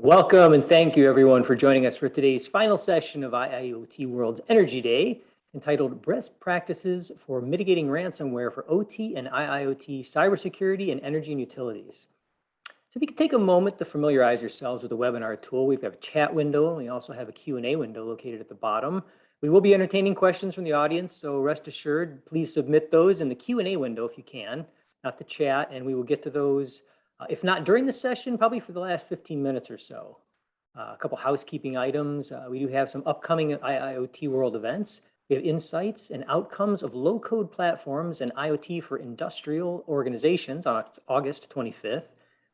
Welcome and thank you everyone for joining us for today's final session of IIoT World's Energy Day, entitled Best Practices for Mitigating Ransomware for OT and IIoT Cybersecurity and Energy and Utilities. So if you could take a moment to familiarize yourselves with the webinar tool, we have a chat window and we also have a Q&A window located at the bottom. We will be entertaining questions from the audience, so rest assured, please submit those in the Q&A window if you can, not the chat, and we will get to those if not during the session, probably for the last 15 minutes or so. A couple housekeeping items. We do have some upcoming IIoT World events. We have insights and outcomes of low-code platforms and IoT for industrial organizations on August 25th,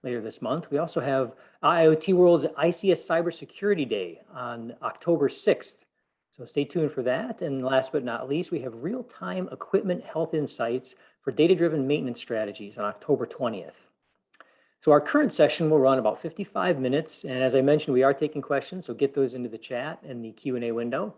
later this month. We also have IIoT World's ICS Cybersecurity Day on October 6th. So stay tuned for that. And last but not least, we have real-time equipment health insights for data-driven maintenance strategies on October 20th. So our current session will run about 55 minutes. And as I mentioned, we are taking questions, so get those into the chat and the Q&A window.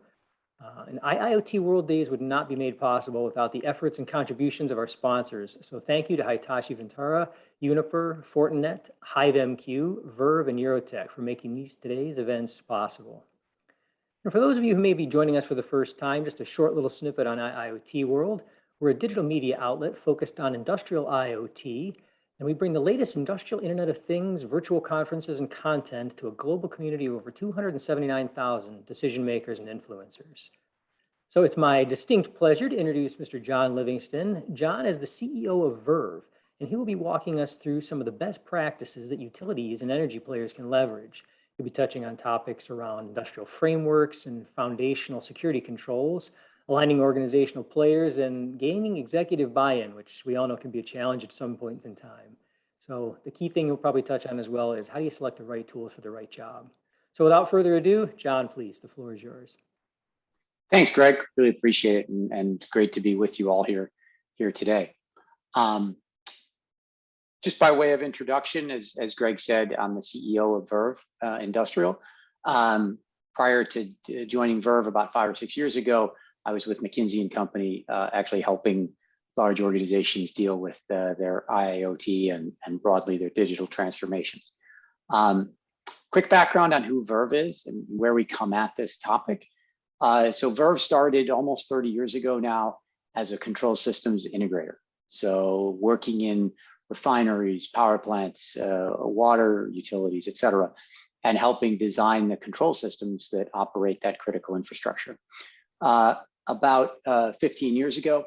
And IIoT World Days would not be made possible without the efforts and contributions of our sponsors. So thank you to Hitachi Vantara, Uniper, Fortinet, HiveMQ, Verve, and Eurotech for making today's events possible. And for those of you who may be joining us for the first time, just a short little snippet on IIoT World. We're a digital media outlet focused on industrial IoT. And we bring the latest industrial Internet of Things, virtual conferences, and content to a global community of over 279,000 decision makers and influencers. So it's my distinct pleasure to introduce Mr. John Livingston. John is the CEO of Verve, and he will be walking us through some of the best practices that utilities and energy players can leverage. He'll be touching on topics around industrial frameworks and foundational security controls, aligning organizational players, and gaining executive buy-in, which we all know can be a challenge at some points in time. So the key thing we'll probably touch on as well is how do you select the right tools for the right job? So without further ado, John, please, the floor is yours. Thanks, Greg. Really appreciate it, and great to be with you all here today. Just by way of introduction, as Greg said, I'm the CEO of Verve Industrial. Prior to joining Verve about 5 or 6 years ago, I was with McKinsey & Company, actually helping large organizations deal with their IIoT and broadly their digital transformations. Quick background on who Verve is and where we come at this topic. So Verve started almost 30 years ago now as a control systems integrator. So working in refineries, power plants, water utilities, et cetera, and helping design the control systems that operate that critical infrastructure. About 15 years ago,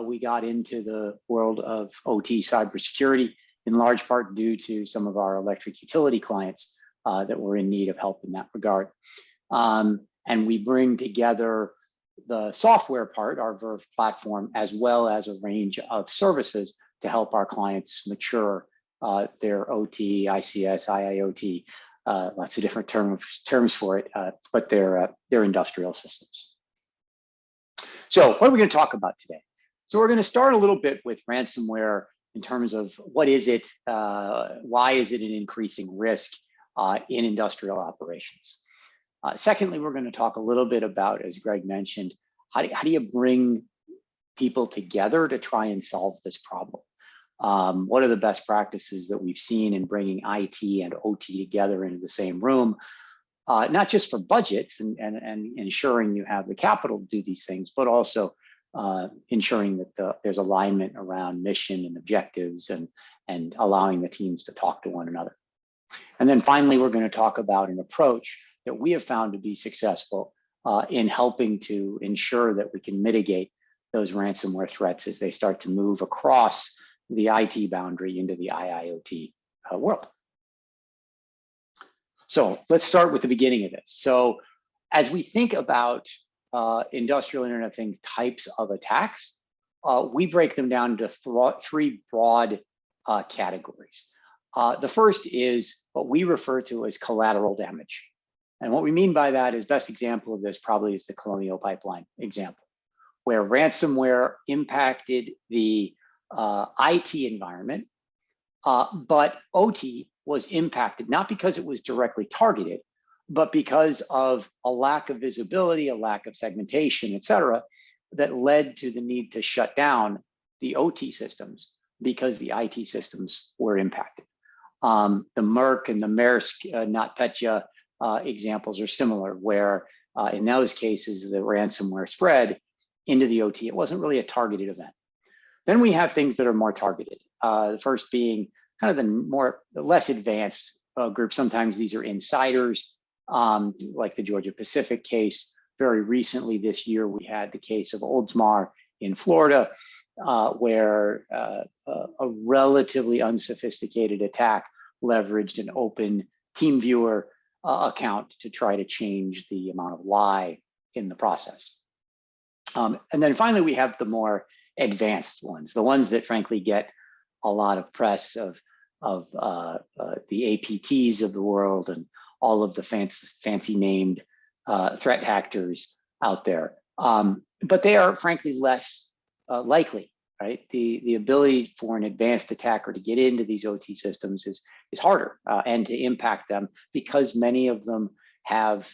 we got into the world of OT cybersecurity, in large part due to some of our electric utility clients that were in need of help in that regard. And we bring together the software part, our Verve platform, as well as a range of services to help our clients mature their OT, ICS, IIoT, lots of different terms for it, but their industrial systems. So what are we going to talk about today? So we're going to start a little bit with ransomware in terms of what is it, why is it an increasing risk in industrial operations? Secondly, we're going to talk a little bit about, as Greg mentioned, how do you bring people together to try and solve this problem? What are the best practices that we've seen in bringing IT and OT together into the same room? Not just for budgets and ensuring you have the capital to do these things, but also ensuring that there's alignment around mission and objectives and allowing the teams to talk to one another. And then finally, we're going to talk about an approach that we have found to be successful in helping to ensure that we can mitigate those ransomware threats as they start to move across the IT boundary into the IIoT world. So let's start with the beginning of this. So as we think about industrial Internet of Things types of attacks, we break them down into three broad categories. The first is what we refer to as collateral damage. And what we mean by that is best example of this probably is the Colonial Pipeline example, where ransomware impacted the IT environment, but OT was impacted, not because it was directly targeted, but because of a lack of visibility, a lack of segmentation, et cetera, that led to the need to shut down the OT systems because the IT systems were impacted. The Merck and the Maersk NotPetya examples are similar, where in those cases, the ransomware spread into the OT. It wasn't really a targeted event. Then we have things that are more targeted. The first being kind of the less advanced group. Sometimes these are insiders, like the Georgia Pacific case. Very recently this year, we had the case of Oldsmar in Florida, where a relatively unsophisticated attack leveraged an open TeamViewer account to try to change the amount of lie in the process. And then finally, we have the more advanced ones, the ones that frankly get a lot of press of the APTs of the world and all of the fancy named threat actors out there. But they are frankly less likely, right? The ability for an advanced attacker to get into these OT systems is harder and to impact them, because many of them have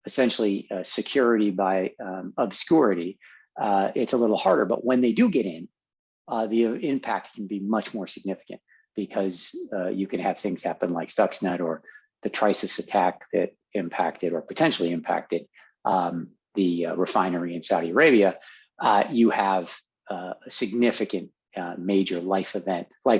essentially security by obscurity. It's a little harder, but when they do get in, the impact can be much more significant, because you can have things happen like Stuxnet or the Trisis attack that impacted or potentially impacted the refinery in Saudi Arabia. You have significant major life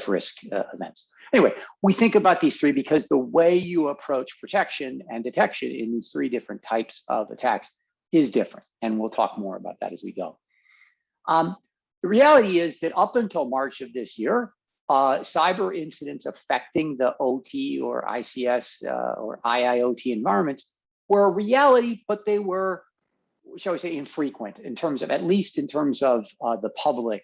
risk events. Anyway, we think about these three because the way you approach protection and detection in these three different types of attacks is different. And we'll talk more about that as we go. The reality is that up until March of this year, cyber incidents affecting the OT or ICS or IIoT environments were a reality, but they were, shall we say, infrequent in terms of, at least in terms of the public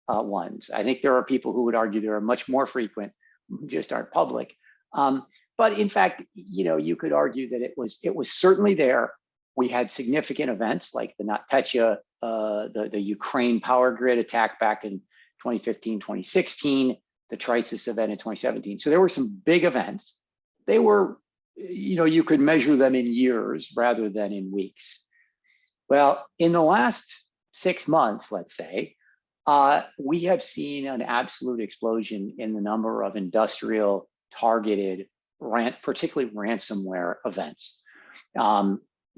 ones. I think there are people who would argue there are much more frequent, who just aren't public. But in fact, you could argue that it was certainly there. We had significant events like the NotPetya, the Ukraine power grid attack back in 2015, 2016, the Trisis event in 2017. So there were some big events. They were, you could measure them in years rather than in weeks. Well, in the last 6 months, let's say, we have seen an absolute explosion in the number of industrial targeted, particularly ransomware events.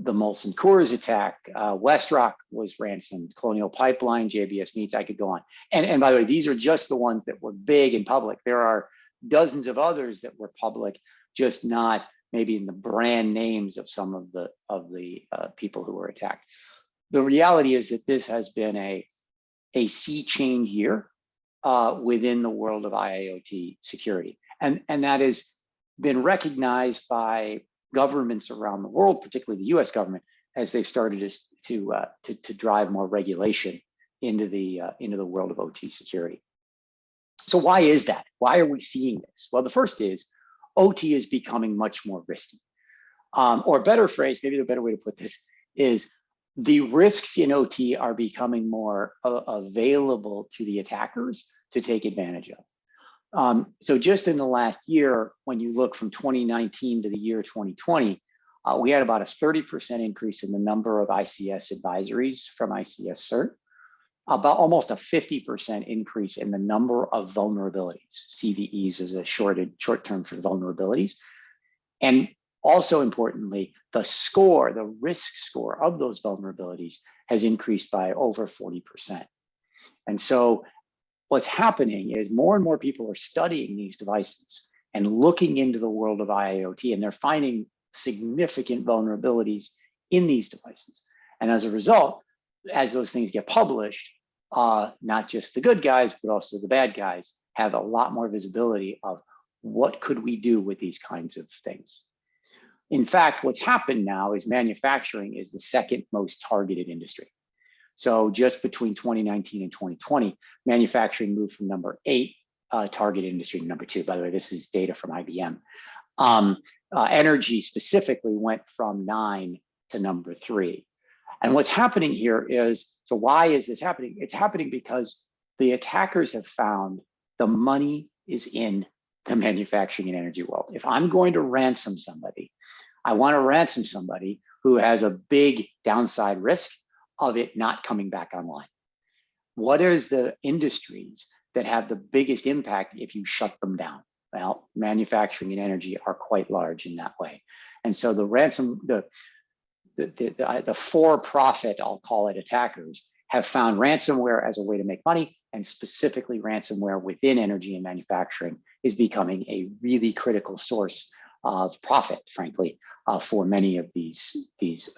The Molson Coors attack, WestRock was ransomed, Colonial Pipeline, JBS Meats, I could go on. And by the way, these are just the ones that were big and public. There are dozens of others that were public, just not maybe in the brand names of some of the people who were attacked. The reality is that this has been a sea change year within the world of IIoT security. And that has been recognized by governments around the world, particularly the US government, as they've started to drive more regulation into the world of OT security. So why is that? Why are we seeing this? Well, the first is OT is becoming much more risky. Or better phrase, maybe the better way to put this is the risks in OT are becoming more available to the attackers to take advantage of. So just in the last year, when you look from 2019 to the year 2020, we had about a 30% increase in the number of ICS advisories from ICS CERT, about almost a 50% increase in the number of vulnerabilities. CVEs is a short term for vulnerabilities. And also importantly, the risk score of those vulnerabilities has increased by over 40%. And so what's happening is more and more people are studying these devices and looking into the world of IIoT, and they're finding significant vulnerabilities in these devices. And as a result, as those things get published, not just the good guys, but also the bad guys have a lot more visibility of what could we do with these kinds of things. In fact, what's happened now is manufacturing is the second most targeted industry. So just between 2019 and 2020, manufacturing moved from number 8 target industry to number 2. By the way, this is data from IBM. Energy specifically went from 9 to number 3. And what's happening here is, so why is this happening? It's happening because the attackers have found the money is in the manufacturing and energy world. If I'm going to ransom somebody, I want to ransom somebody who has a big downside risk of it not coming back online. What is the industries that have the biggest impact if you shut them down? Well, manufacturing and energy are quite large in that way. And so the for-profit, I'll call it, attackers have found ransomware as a way to make money, and specifically ransomware within energy and manufacturing is becoming a really critical source of profit, frankly, for many of these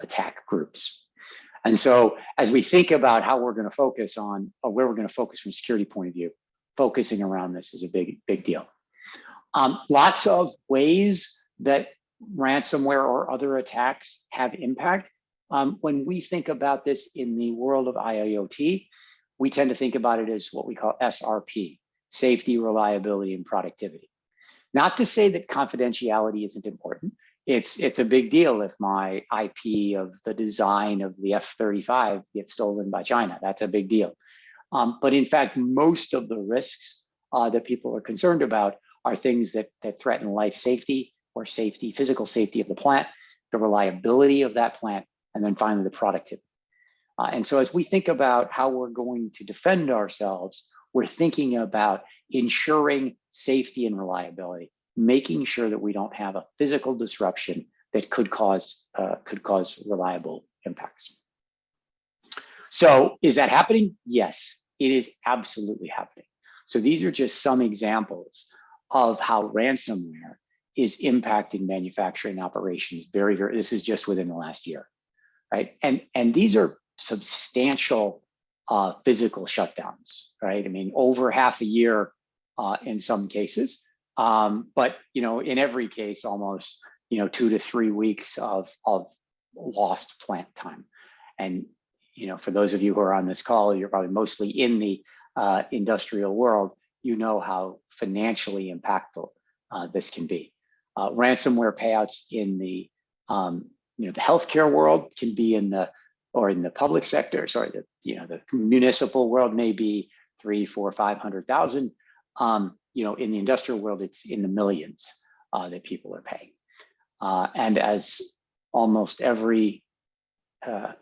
attack groups. And so as we think about how we're going to focus on, or where we're going to focus from a security point of view, focusing around this is a big deal. Lots of ways that ransomware or other attacks have impact. When we think about this in the world of IIoT, we tend to think about it as what we call SRP, safety, reliability, and productivity. Not to say that confidentiality isn't important. It's a big deal if my IP of the design of the F-35 gets stolen by China. That's a big deal. But in fact, most of the risks that people are concerned about are things that threaten life safety or safety, physical safety of the plant, the reliability of that plant, and then finally the productivity. And so as we think about how we're going to defend ourselves, we're thinking about ensuring safety and reliability, making sure that we don't have a physical disruption that could cause reliable impacts. So is that happening? Yes, it is absolutely happening. So these are just some examples of how ransomware is impacting manufacturing operations this is just within the last year, right? And these are substantial physical shutdowns, right? I mean, over half a year in some cases, but in every case, almost 2 to 3 weeks of lost plant time. And for those of you who are on this call, you're probably mostly in the industrial world. You know how financially impactful this can be. Ransomware payouts in the the healthcare world can be in the public sector. Sorry, the municipal world may be 300,000, 400,000, 500,000. In the industrial world, it's in the millions that people are paying. And as almost every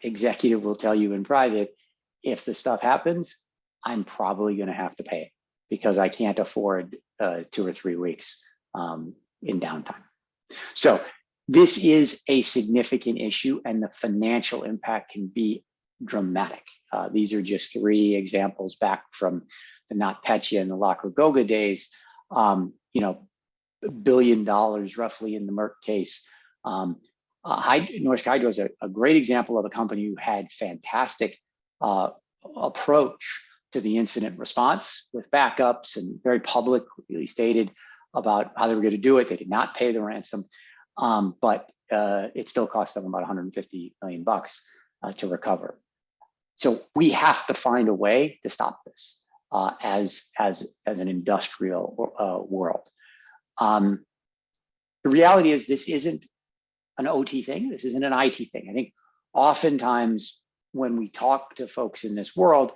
executive will tell you in private, if the stuff happens, I'm probably going to have to pay it because I can't afford 2 or 3 weeks in downtime. So this is a significant issue, and the financial impact can be dramatic. These are just 3 examples back from the NotPetya and the Lacrogoga days. $1 billion roughly in the Merck case. Norsk Hydro is a great example of a company who had fantastic approach to the incident response with backups and very publicly stated about how they were going to do it. They did not pay the ransom, but it still cost them about $150 million to recover. So we have to find a way to stop this as an industrial world. The reality is this isn't an OT thing. This isn't an IT thing. I think oftentimes when we talk to folks in this world,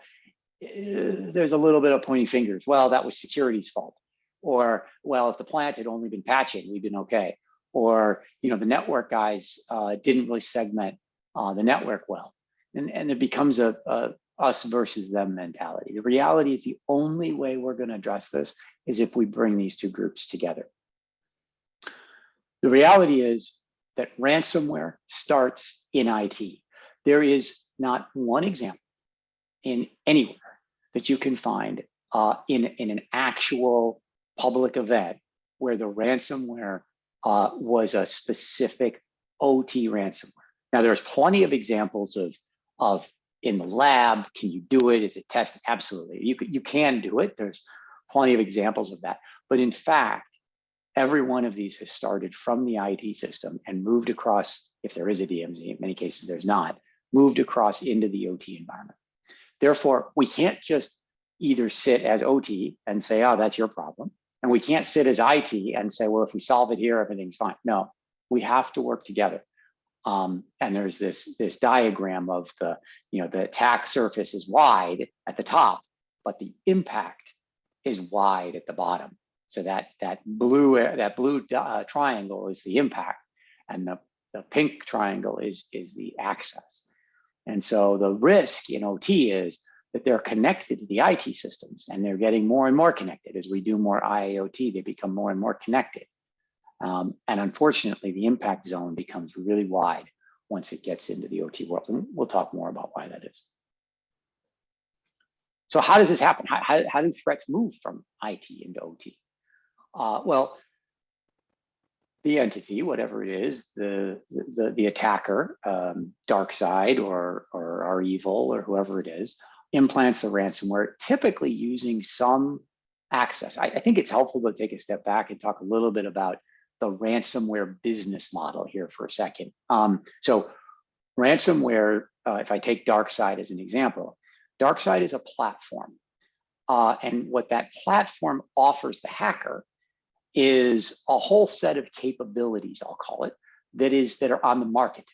there's a little bit of pointing fingers. Well, that was security's fault. Or, well, if the plant had only been patching, we'd been okay. Or, the network guys didn't really segment the network well. And it becomes a us versus them mentality. The reality is the only way we're going to address this is if we bring these 2 groups together. The reality is that ransomware starts in IT. There is not one example in anywhere that you can find in an actual public event where the ransomware was a specific OT ransomware. Now, there's plenty of examples of in the lab. Can you do it? Is it tested? Absolutely. You can do it. There's plenty of examples of that. But in fact, every one of these has started from the IT system and moved across, if there is a DMZ, in many cases there's not, moved across into the OT environment. Therefore, we can't just either sit as OT and say, oh, that's your problem. And we can't sit as IT and say, well, if we solve it here, everything's fine. No, we have to work together. And there's this diagram of the attack surface is wide at the top, but the impact is wide at the bottom. So that blue triangle is the impact, and the pink triangle is the access. And so the risk in OT is that they're connected to the IT systems, and they're getting more and more connected. As we do more IIoT, they become more and more connected. And unfortunately, the impact zone becomes really wide once it gets into the OT world. And we'll talk more about why that is. So how does this happen? How do threats move from IT into OT? Well, the entity, whatever it is, the attacker, dark side or our evil or whoever it is, implants the ransomware, typically using some access. I think it's helpful to take a step back and talk a little bit about the ransomware business model here for a second. So ransomware, if I take DarkSide as an example, DarkSide is a platform. And what that platform offers the hacker is a whole set of capabilities, I'll call it, that are on the market.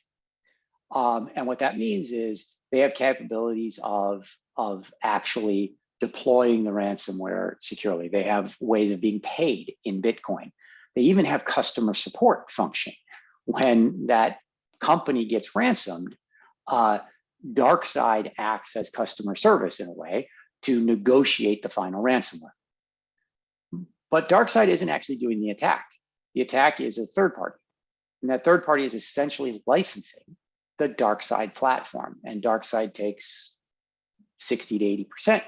And what that means is they have capabilities of actually deploying the ransomware securely. They have ways of being paid in Bitcoin. They even have customer support function. When that company gets ransomed, DarkSide acts as customer service in a way to negotiate the final ransomware. But DarkSide isn't actually doing the attack. The attack is a third party. And that third party is essentially licensing the DarkSide platform. And DarkSide takes 60 to 80%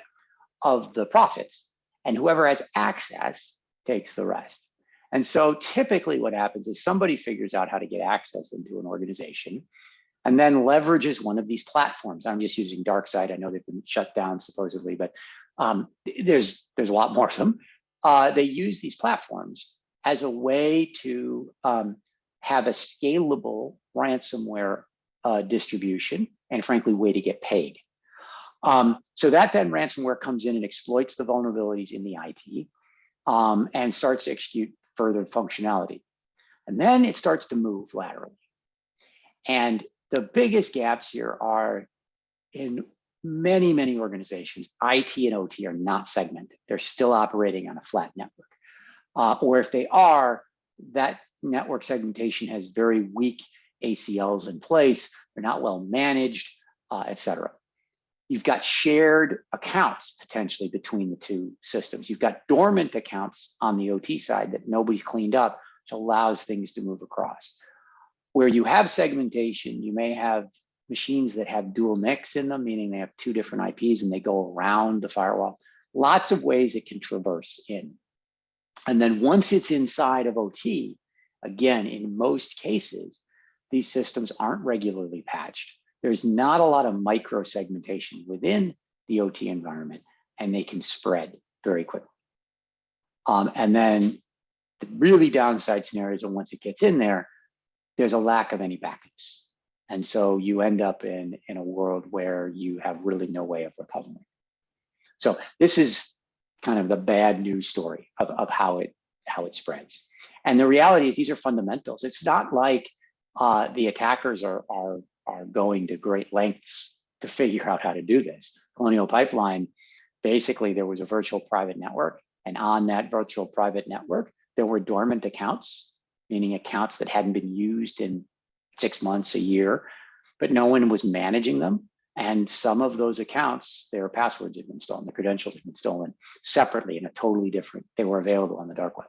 of the profits. And whoever has access takes the rest. And so typically what happens is somebody figures out how to get access into an organization and then leverages one of these platforms. I'm just using DarkSide. I know they've been shut down supposedly, but there's a lot more of them. They use these platforms as a way to have a scalable ransomware distribution and frankly, way to get paid. So that then ransomware comes in and exploits the vulnerabilities in the IT and starts to execute further functionality. And then it starts to move laterally. And the biggest gaps here are in many, many organizations, IT and OT are not segmented. They're still operating on a flat network. Or if they are, that network segmentation has very weak ACLs in place. They're not well managed, et cetera. You've got shared accounts potentially between the two systems. You've got dormant accounts on the OT side that nobody's cleaned up, which allows things to move across. Where you have segmentation, you may have machines that have dual NICs in them, meaning they have two different IPs and they go around the firewall. Lots of ways it can traverse in. And then once it's inside of OT, again, in most cases, these systems aren't regularly patched. There's not a lot of micro segmentation within the OT environment, and they can spread very quickly. And then the really downside scenarios, and once it gets in there, there's a lack of any backups. And so you end up in a world where you have really no way of recovering. So this is kind of the bad news story of how it spreads. And the reality is these are fundamentals. It's not like the attackers are going to great lengths to figure out how to do this. Colonial Pipeline, basically there was a virtual private network, and on that virtual private network, there were dormant accounts, meaning accounts that hadn't been used in 6 months, a year, but no one was managing them. And some of those accounts, their passwords had been stolen, the credentials had been stolen separately in a totally different, they were available on the dark web.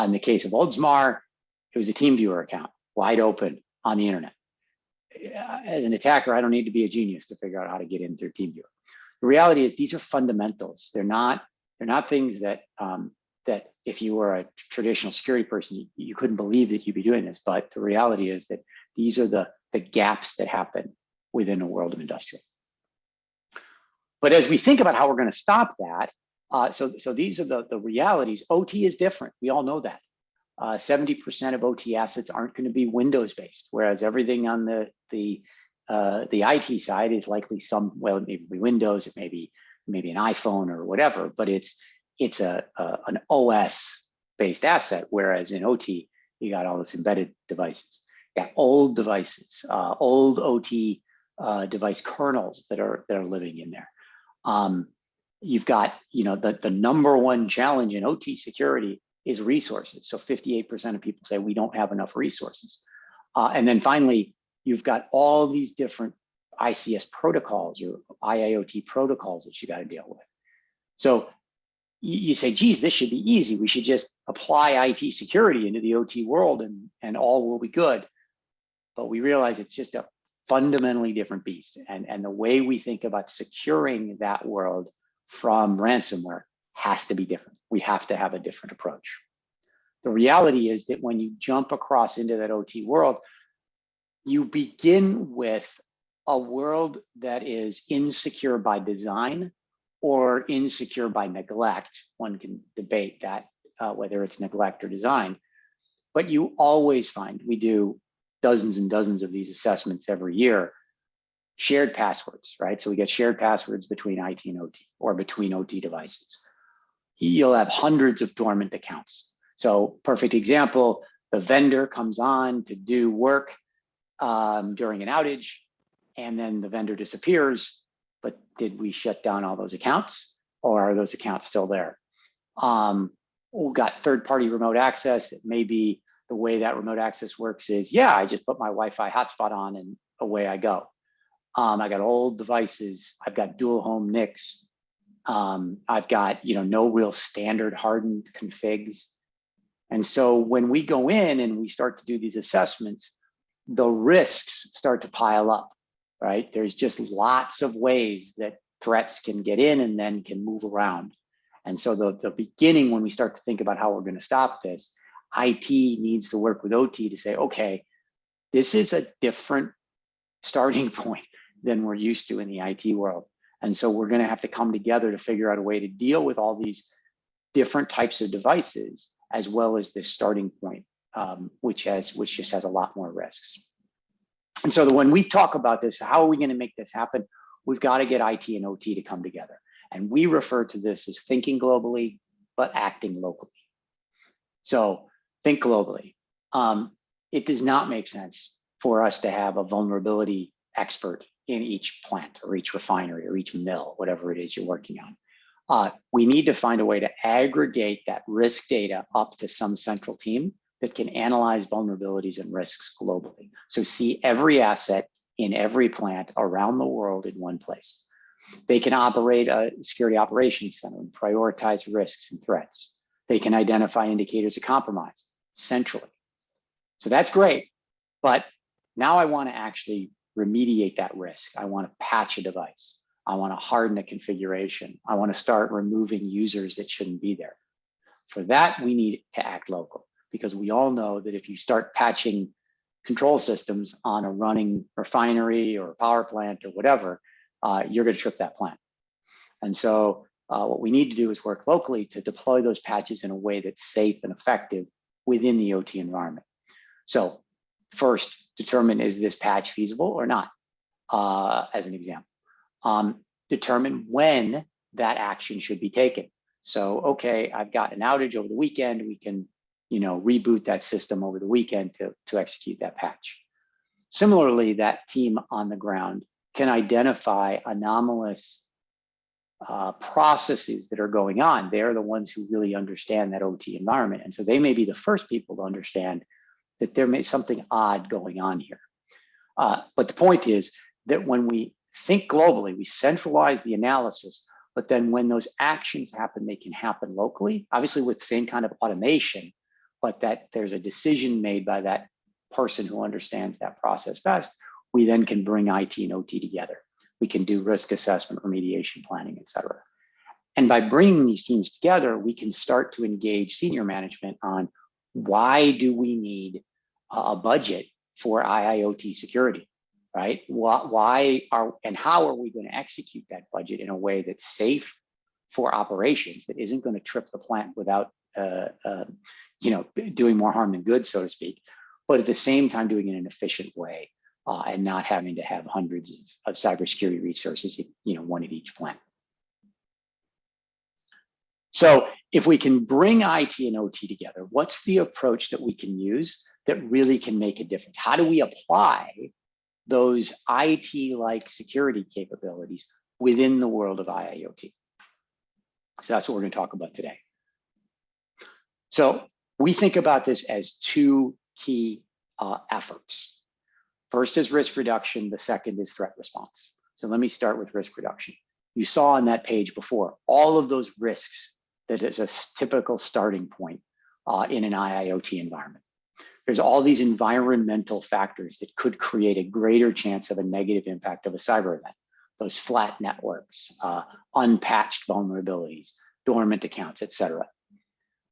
In the case of Oldsmar, it was a TeamViewer account, wide open on the internet. As an attacker, I don't need to be a genius to figure out how to get in through TeamViewer. The reality is these are fundamentals. They're not things that that if you were a traditional security person, you couldn't believe that you'd be doing this. But the reality is that these are the gaps that happen within a world of industrial. But as we think about how we're going to stop that, so these are the realities. OT is different. We all know that. 70% of OT assets aren't going to be Windows-based, whereas everything on the IT side is likely well, it may be Windows, it may be an iPhone or whatever, but it's an OS-based asset, whereas in OT, you got all this embedded devices. You got old devices, old OT device kernels that are living in there. You've got, the number one challenge in OT security is resources. So 58% of people say we don't have enough resources. And then finally, you've got all these different ICS protocols or IIoT protocols that you got to deal with. So you say, geez, this should be easy. We should just apply IT security into the OT world and all will be good. But we realize it's just a fundamentally different beast. And the way we think about securing that world from ransomware has to be different. We have to have a different approach. The reality is that when you jump across into that OT world, you begin with a world that is insecure by design or insecure by neglect. One can debate that, whether it's neglect or design, but you always find, we do dozens and dozens of these assessments every year, shared passwords, right? So we get shared passwords between IT and OT or between OT devices. You'll have hundreds of dormant accounts. So perfect example, the vendor comes on to do work during an outage, and then the vendor disappears. But did we shut down all those accounts, or are those accounts still there? We've got third-party remote access. It may be the way that remote access works is, yeah, I just put my Wi-Fi hotspot on and away I go. I got old devices. I've got dual home NICs. I've got no real standard hardened configs. And so when we go in and we start to do these assessments, the risks start to pile up, right? There's just lots of ways that threats can get in and then can move around. And so the beginning, when we start to think about how we're going to stop this, IT needs to work with OT to say, okay, this is a different starting point than we're used to in the IT world. And so we're going to have to come together to figure out a way to deal with all these different types of devices, as well as this starting point, which just has a lot more risks. And so when we talk about this, how are we going to make this happen? We've got to get IT and OT to come together. And we refer to this as thinking globally, but acting locally. So think globally. It does not make sense for us to have a vulnerability expert in each plant or each refinery or each mill, whatever it is you're working on. We need to find a way to aggregate that risk data up to some central team that can analyze vulnerabilities and risks globally. So see every asset in every plant around the world in one place. They can operate a security operations center and prioritize risks and threats. They can identify indicators of compromise centrally. So that's great, but now I want to actually remediate that risk. I want to patch a device. I want to harden a configuration. I want to start removing users that shouldn't be there. For that, we need to act local, because we all know that if you start patching control systems on a running refinery or power plant or whatever, you're going to trip that plant. And so what we need to do is work locally to deploy those patches in a way that's safe and effective within the OT environment. So first, determine, is this patch feasible or not, as an example. Determine when that action should be taken. So, okay, I've got an outage over the weekend. We can, reboot that system over the weekend to execute that patch. Similarly, that team on the ground can identify anomalous processes that are going on. They're the ones who really understand that OT environment. And so they may be the first people to understand that there may be something odd going on here. But the point is that when we think globally, we centralize the analysis, but then when those actions happen, they can happen locally, obviously with the same kind of automation, but that there's a decision made by that person who understands that process best. We then can bring IT and OT together. We can do risk assessment, remediation planning, et cetera. And by bringing these teams together, we can start to engage senior management on why do we need a budget for IIoT security, right? And how are we going to execute that budget in a way that's safe for operations, that isn't going to trip the plant without doing more harm than good, so to speak, but at the same time doing it in an efficient way and not having to have hundreds of cybersecurity resources, one at each plant. So if we can bring IT and OT together, what's the approach that we can use that really can make a difference? How do we apply those IT-like security capabilities within the world of IIoT? So that's what we're going to talk about today. So we think about this as two key efforts. First is risk reduction, the second is threat response. So let me start with risk reduction. You saw on that page before, all of those risks that is a typical starting point in an IIoT environment. There's all these environmental factors that could create a greater chance of a negative impact of a cyber event. Those flat networks, unpatched vulnerabilities, dormant accounts, et cetera.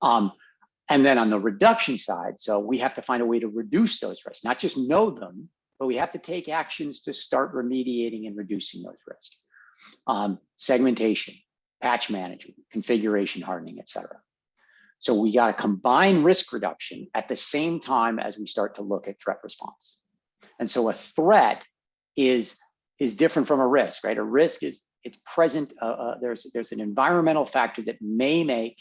And then on the reduction side, so we have to find a way to reduce those risks, not just know them, but we have to take actions to start remediating and reducing those risks. Segmentation, patch management, configuration hardening, et cetera. So we got to combine risk reduction at the same time as we start to look at threat response. And so a threat is different from a risk, right? A risk is it's present. There's an environmental factor that may make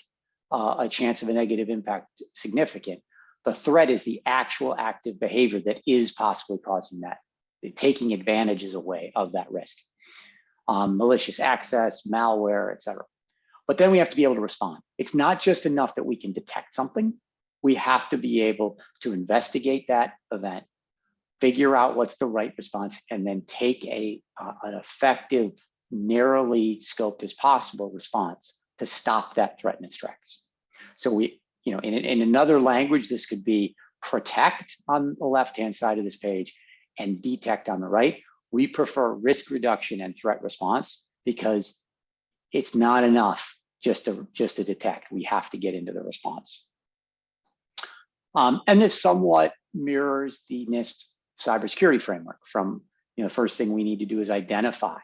a chance of a negative impact significant. The threat is the actual active behavior that is possibly causing that, taking advantages away of that risk. Malicious access, malware, et cetera. But then we have to be able to respond. It's not just enough that we can detect something. We have to be able to investigate that event, figure out what's the right response, and then take an effective, narrowly scoped as possible response to stop that threat in its tracks. So we, in another language, this could be protect on the left-hand side of this page and detect on the right. We prefer risk reduction and threat response because it's not enough just to detect. We have to get into the response. And this somewhat mirrors the NIST cybersecurity framework. From the first thing we need to do is identify.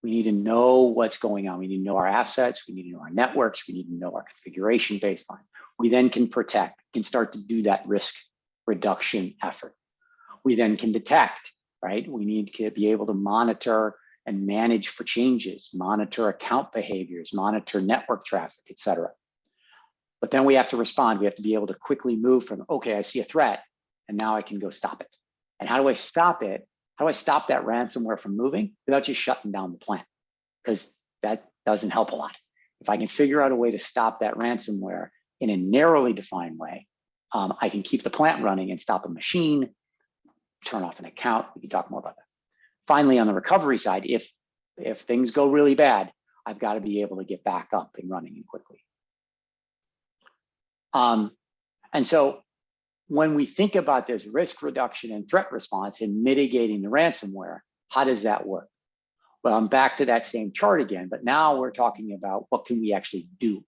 We need to know what's going on. We need to know our assets. We need to know our networks. We need to know our configuration baseline. We then can protect, can start to do that risk reduction effort. We then can detect, right? We need to be able to monitor and manage for changes, monitor account behaviors, monitor network traffic, et cetera. But then we have to respond. We have to be able to quickly move from, okay, I see a threat, and now I can go stop it. And how do I stop it? How do I stop that ransomware from moving without just shutting down the plant? Because that doesn't help a lot. If I can figure out a way to stop that ransomware in a narrowly defined way, I can keep the plant running and stop a machine, turn off an account. We can talk more about that. Finally, on the recovery side, if things go really bad, I've got to be able to get back up and running and quickly. And so when we think about this risk reduction and threat response in mitigating the ransomware, how does that work? Well, I'm back to that same chart again, but now we're talking about what can we actually do.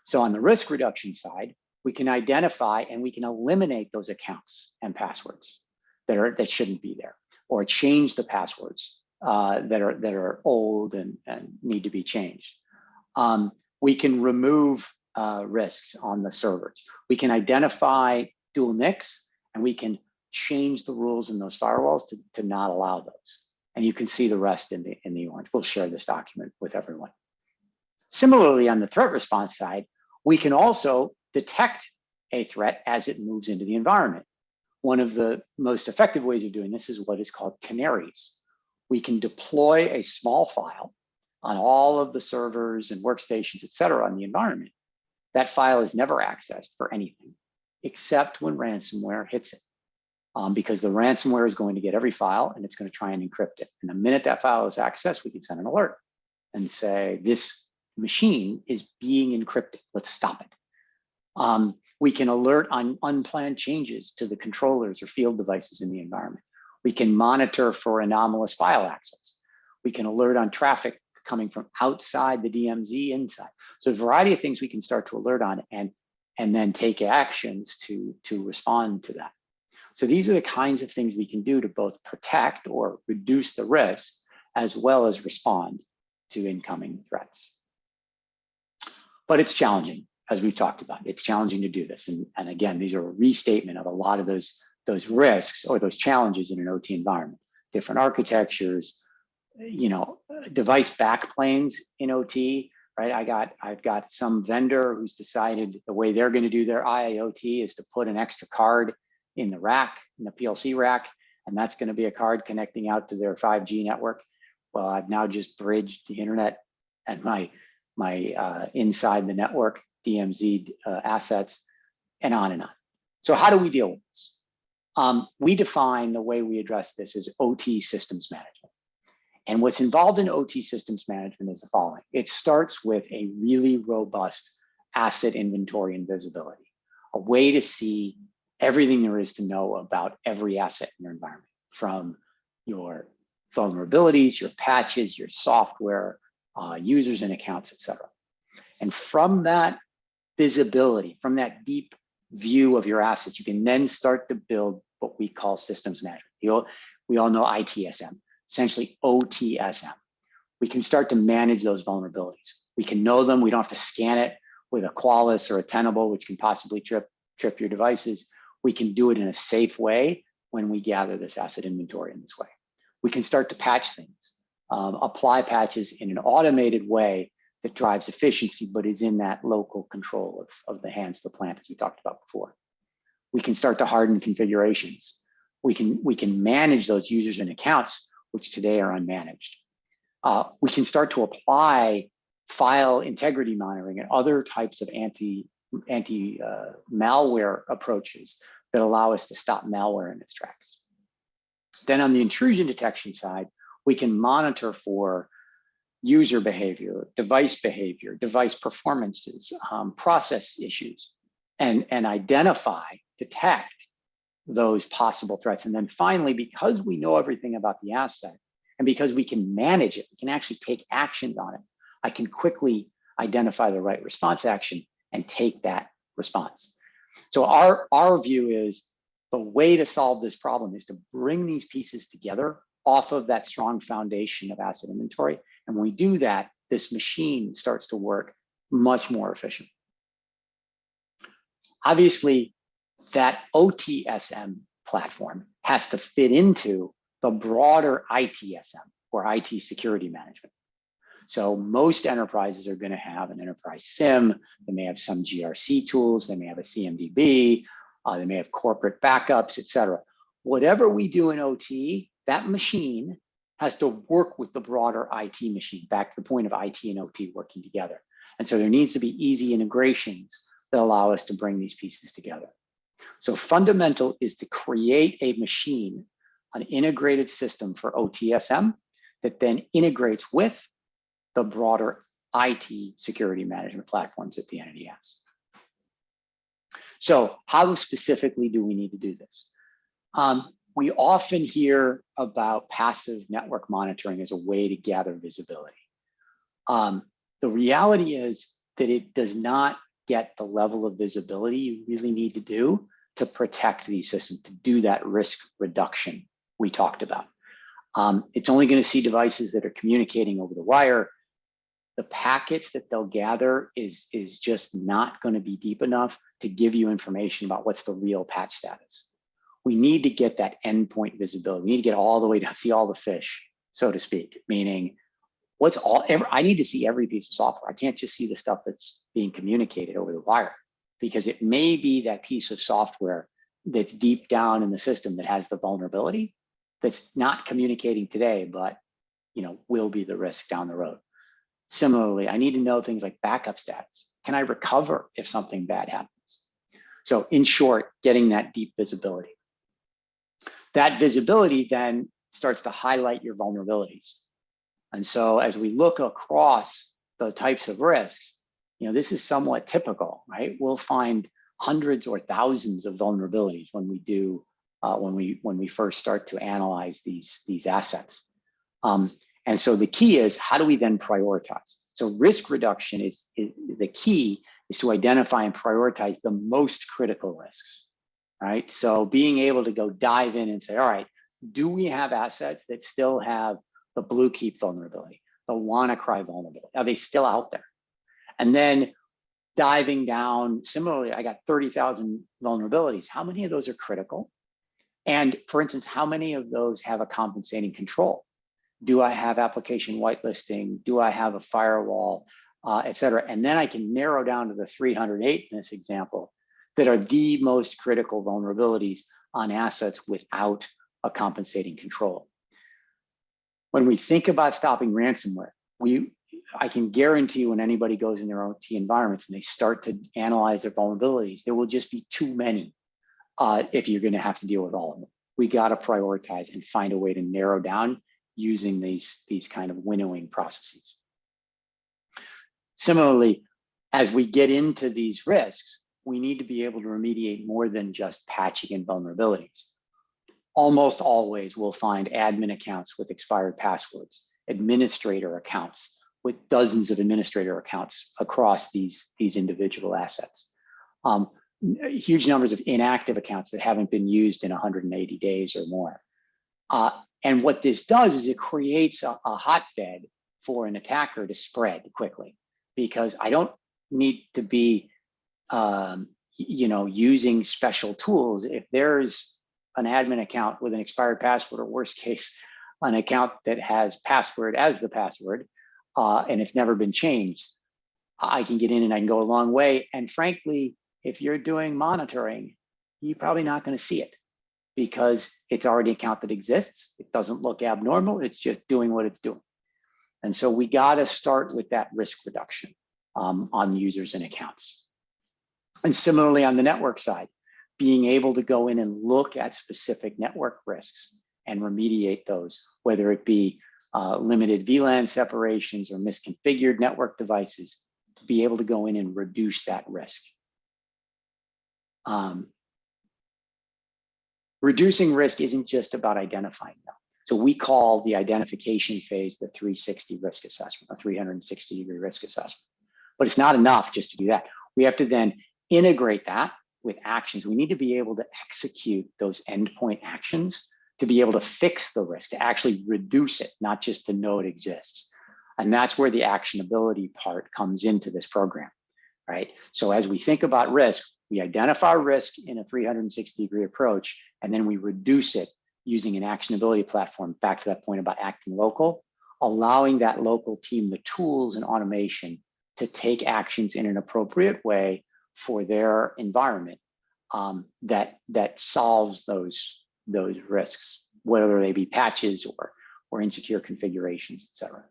So on the risk reduction side, we can identify and we can eliminate those accounts and passwords that shouldn't be there, or change the passwords that are old and need to be changed. We can remove risks on the servers. We can identify dual NICs, and we can change the rules in those firewalls to not allow those. And you can see the rest in the orange. We'll share this document with everyone. Similarly, on the threat response side, we can also detect a threat as it moves into the environment. One of the most effective ways of doing this is what is called canaries. We can deploy a small file on all of the servers and workstations, et cetera, on the environment. That file is never accessed for anything except when ransomware hits it. Because the ransomware is going to get every file and it's going to try and encrypt it. And the minute that file is accessed, we can send an alert and say, this machine is being encrypted. Let's stop it. We can alert on unplanned changes to the controllers or field devices in the environment. We can monitor for anomalous file access. We can alert on traffic coming from outside the DMZ inside. So a variety of things we can start to alert on and then take actions to respond to that. So these are the kinds of things we can do to both protect or reduce the risk, as well as respond to incoming threats. But it's challenging, as we've talked about. It's challenging to do this. And again, these are a restatement of a lot of those risks or those challenges in an OT environment. Different architectures, device backplanes in OT, right? I've got some vendor who's decided the way they're going to do their IIoT is to put an extra card in the rack, in the PLC rack, and that's going to be a card connecting out to their 5G network. Well, I've now just bridged the internet and my inside the network DMZ assets, and on and on. So how do we deal with this? We define the way we address this as OT systems management. And what's involved in OT systems management is the following. It starts with a really robust asset inventory and visibility, a way to see everything there is to know about every asset in your environment, from your vulnerabilities, your patches, your software, users and accounts, et cetera. And from that visibility, from that deep view of your assets, you can then start to build what we call systems management. We all know ITSM, essentially OTSM. We can start to manage those vulnerabilities. We can know them. We don't have to scan it with a Qualys or a Tenable, which can possibly trip your devices. We can do it in a safe way when we gather this asset inventory in this way. We can start to patch things, apply patches in an automated way that drives efficiency, but is in that local control of the hands of the plant, as we talked about before. We can start to harden configurations. We can manage those users and accounts, which today are unmanaged. We can start to apply file integrity monitoring and other types of anti-malware approaches that allow us to stop malware in its tracks. Then on the intrusion detection side, we can monitor for user behavior, device performances, process issues, and identify, detect those possible threats. And then finally, because we know everything about the asset and because we can manage it, we can actually take actions on it, I can quickly identify the right response action and take that response. So our view is the way to solve this problem is to bring these pieces together off of that strong foundation of asset inventory. And when we do that, this machine starts to work much more efficiently. Obviously, that OTSM platform has to fit into the broader ITSM, or IT security management. So most enterprises are going to have an enterprise SIM. They may have some GRC tools. They may have a CMDB. They may have corporate backups, et cetera. Whatever we do in OT, that machine has to work with the broader IT machine, back to the point of IT and OT working together. And so there needs to be easy integrations that allow us to bring these pieces together. So fundamental is to create a machine, an integrated system for OTSM that then integrates with the broader IT security management platforms that the entity has. So how specifically do we need to do this? We often hear about passive network monitoring as a way to gather visibility. The reality is that it does not get the level of visibility you really need to do to protect these systems, to do that risk reduction we talked about. It's only going to see devices that are communicating over the wire. The packets that they'll gather is just not going to be deep enough to give you information about what's the real patch status. We need to get that endpoint visibility. We need to get all the way to see all the fish, so to speak, meaning I need to see every piece of software. I can't just see the stuff that's being communicated over the wire, because it may be that piece of software that's deep down in the system that has the vulnerability that's not communicating today, but will be the risk down the road. Similarly, I need to know things like backup stats. Can I recover if something bad happens? So in short, getting that deep visibility. That visibility then starts to highlight your vulnerabilities. And so as we look across the types of risks, this is somewhat typical, right? We'll find hundreds or thousands of vulnerabilities when we do, when we first start to analyze these assets. And so the key is, how do we then prioritize? So risk reduction is the key is to identify and prioritize the most critical risks, right? So being able to go dive in and say, all right, do we have assets that still have the Blue Keep vulnerability, the WannaCry vulnerability? Are they still out there? And then diving down, similarly, I got 30,000 vulnerabilities. How many of those are critical? And for instance, how many of those have a compensating control? Do I have application whitelisting? Do I have a firewall, et cetera? And then I can narrow down to the 308 in this example that are the most critical vulnerabilities on assets without a compensating control. When we think about stopping ransomware, I can guarantee when anybody goes in their OT environments and they start to analyze their vulnerabilities, there will just be too many if you're going to have to deal with all of them. We got to prioritize and find a way to narrow down using these kind of winnowing processes. Similarly, as we get into these risks, we need to be able to remediate more than just patching and vulnerabilities. Almost always we'll find admin accounts with expired passwords, administrator accounts with dozens of administrator accounts across these individual assets. Huge numbers of inactive accounts that haven't been used in 180 days or more. And what this does is it creates a hotbed for an attacker to spread quickly, because I don't need to be using special tools. If there's an admin account with an expired password, or worst case, an account that has password as the password, and it's never been changed, I can get in and I can go a long way. And frankly, if you're doing monitoring, you're probably not going to see it, because it's already an account that exists. It doesn't look abnormal. It's just doing what it's doing. And so we got to start with that risk reduction on the users and accounts. And similarly, on the network side, being able to go in and look at specific network risks and remediate those, whether it be limited VLAN separations or misconfigured network devices, to be able to go in and reduce that risk. Reducing risk isn't just about identifying them. So we call the identification phase the 360 risk assessment, a 360-degree risk assessment. But it's not enough just to do that. We have to then integrate that with actions. We need to be able to execute those endpoint actions to be able to fix the risk, to actually reduce it, not just to know it exists. And that's where the actionability part comes into this program, right? So as we think about risk, we identify risk in a 360-degree approach, and then we reduce it using an actionability platform, back to that point about acting local, allowing that local team the tools and automation to take actions in an appropriate way for their environment that solves those risks, whether they be patches or insecure configurations, et cetera.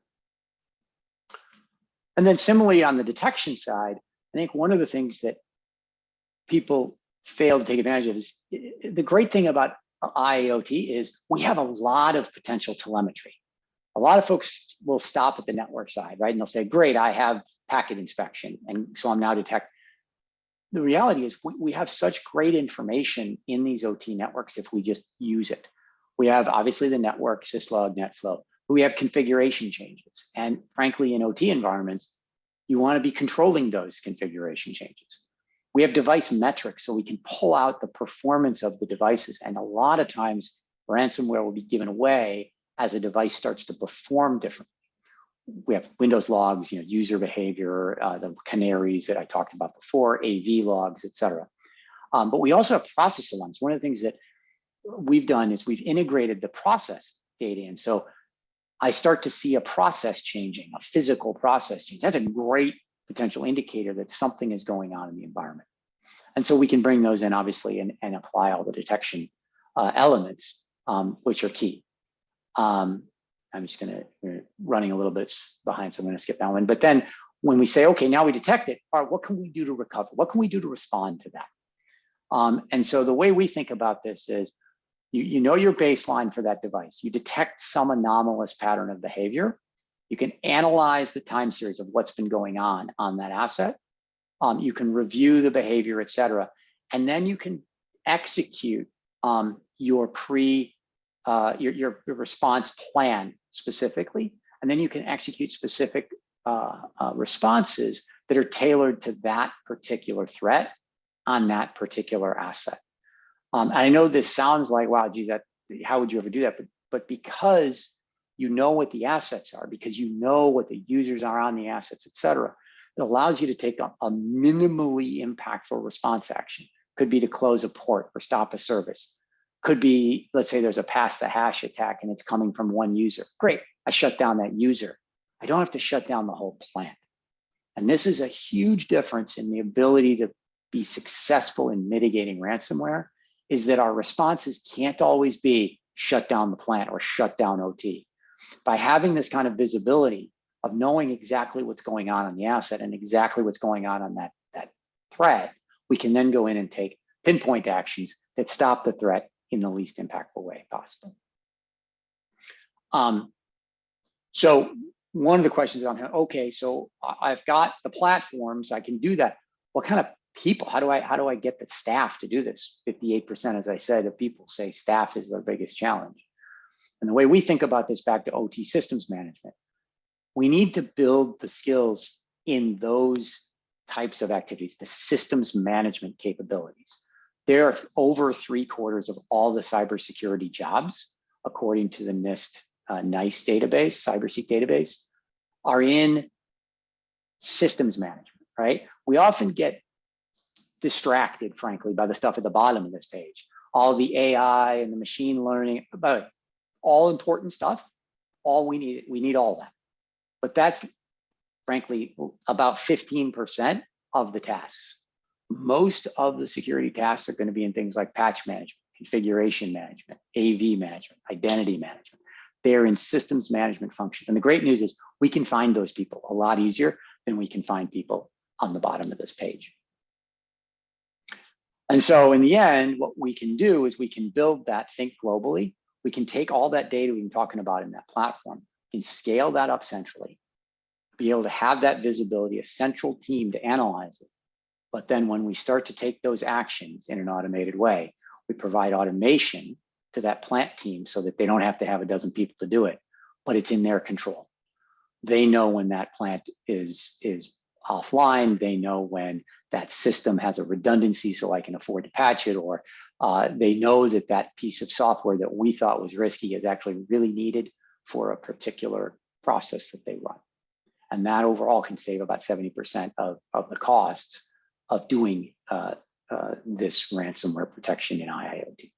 And then similarly on the detection side, I think one of the things that people fail to take advantage of is the great thing about IIoT is we have a lot of potential telemetry. A lot of folks will stop at the network side, right? And they'll say, great, I have packet inspection, and so I'm now detect. The reality is we have such great information in these OT networks if we just use it. We have obviously the network, syslog, netflow, but we have configuration changes. And frankly, in OT environments, you want to be controlling those configuration changes. We have device metrics, so we can pull out the performance of the devices. And a lot of times ransomware will be given away as a device starts to perform differently. We have Windows logs, user behavior, the canaries that I talked about before, AV logs, et cetera. But we also have process alarms. One of the things that we've done is we've integrated the process data in. So I start to see a process changing, a physical process change. That's a great potential indicator that something is going on in the environment. And so we can bring those in, obviously, and apply all the detection elements, which are key. I'm just running a little bit behind, so I'm going to skip that one. But then when we say, okay, now we detect it, all right, what can we do to recover? What can we do to respond to that? And so the way we think about this is, you know your baseline for that device. You detect some anomalous pattern of behavior. You can analyze the time series of what's been going on that asset. You can review the behavior, et cetera. And then you can execute your response plan specifically. And then you can execute specific responses that are tailored to that particular threat on that particular asset. I know this sounds like, wow, geez, how would you ever do that? But because you know what the assets are, because you know what the users are on the assets, et cetera, it allows you to take a minimally impactful response action. Could be to close a port or stop a service. Could be, let's say there's a pass the hash attack and it's coming from one user. Great, I shut down that user. I don't have to shut down the whole plant. And this is a huge difference in the ability to be successful in mitigating ransomware, is that our responses can't always be shut down the plant or shut down OT. By having this kind of visibility of knowing exactly what's going on the asset and exactly what's going on that threat, we can then go in and take pinpoint actions that stop the threat in the least impactful way possible. So one of the questions on here, okay, so I've got the platforms, I can do that. What kind of people, how do I get the staff to do this? 58%, as I said, of people say staff is their biggest challenge. And the way we think about this, back to OT systems management, we need to build the skills in those types of activities, the systems management capabilities. There are over 3/4 of all the cybersecurity jobs, according to the NIST NICE database, CyberSeek database, are in systems management, right? We often get distracted, frankly, by the stuff at the bottom of this page. All the AI and the machine learning, about all important stuff, all we need all that. But that's, frankly, about 15% of the tasks. Most of the security tasks are going to be in things like patch management, configuration management, AV management, identity management. They're in systems management functions. And the great news is we can find those people a lot easier than we can find people on the bottom of this page. And so in the end, what we can do is we can build that, think globally. We can take all that data we've been talking about in that platform and scale that up centrally, be able to have that visibility, a central team to analyze it. But then when we start to take those actions in an automated way, we provide automation to that plant team so that they don't have to have a dozen people to do it, but it's in their control. They know when that plant is offline. They know when that system has a redundancy so I can afford to patch it, or they know that that piece of software that we thought was risky is actually really needed for a particular process that they run. And that overall can save about 70% of the costs of doing this ransomware protection in IIoT.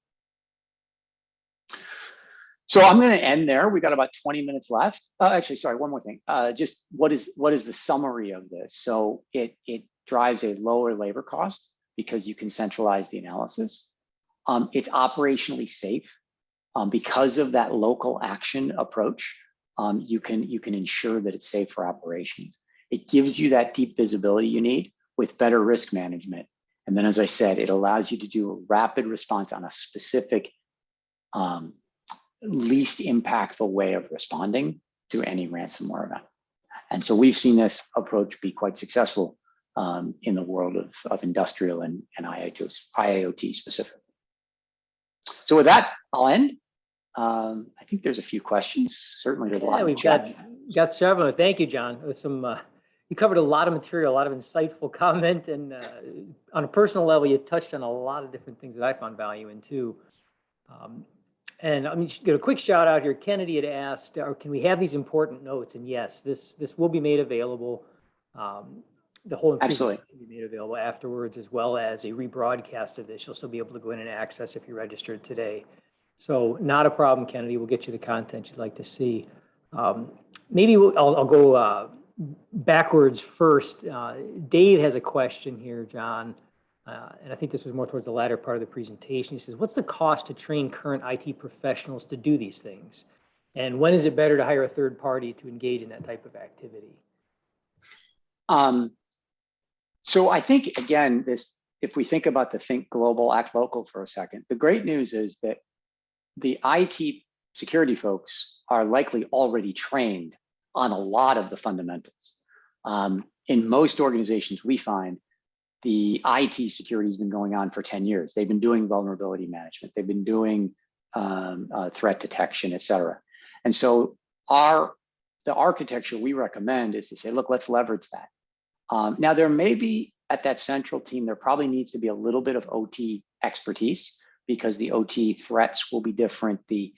So I'm going to end there. We got about 20 minutes left. Actually, sorry, one more thing. Just what is the summary of this? So it drives a lower labor cost because you can centralize the analysis. It's operationally safe because of that local action approach. You can ensure that it's safe for operations. It gives you that deep visibility you need with better risk management. And then, as I said, it allows you to do a rapid response on a specific least impactful way of responding to any ransomware event. And so we've seen this approach be quite successful in the world of industrial and IIoT specifically. So with that, I'll end. I think there's a few questions. Certainly there's a lot. We've got several. Thank you, John. With some, you covered a lot of material, a lot of insightful comment, and on a personal level, you touched on a lot of different things that I found value in too. And I'm just get a quick shout out here. Kennedy had asked, can we have these important notes? And yes, this will be made available. The whole absolutely will be made available afterwards, as well as a rebroadcast of this. You'll still be able to go in and access if you registered today. So not a problem, Kennedy. We'll get you the content you'd like to see. Maybe I'll go backwards first. Dave has a question here, John. And I think this was more towards the latter part of the presentation. He says, what's the cost to train current IT professionals to do these things? And when is it better to hire a third party to engage in that type of activity? So I think, again, if we think about the think global, act local for a second, the great news is that the IT security folks are likely already trained on a lot of the fundamentals. In most organizations, we find the IT security has been going on for 10 years. They've been doing vulnerability management. They've been doing threat detection, et cetera. And so the architecture we recommend is to say, look, let's leverage that. Now, there may be at that central team, there probably needs to be a little bit of OT expertise because the OT threats will be different. The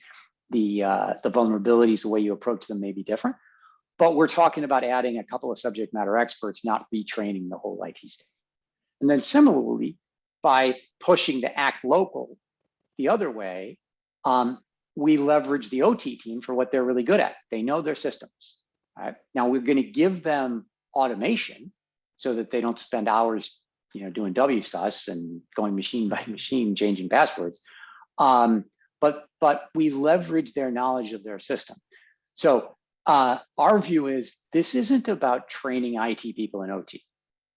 vulnerabilities, the way you approach them may be different. But we're talking about adding a couple of subject matter experts, not retraining the whole IT staff. And then similarly, by pushing the act local the other way, we leverage the OT team for what they're really good at. They know their systems. Right? Now we're going to give them automation so that they don't spend hours, doing WSUS and going machine by machine, changing passwords. But we leverage their knowledge of their system. So our view is this isn't about training IT people in OT.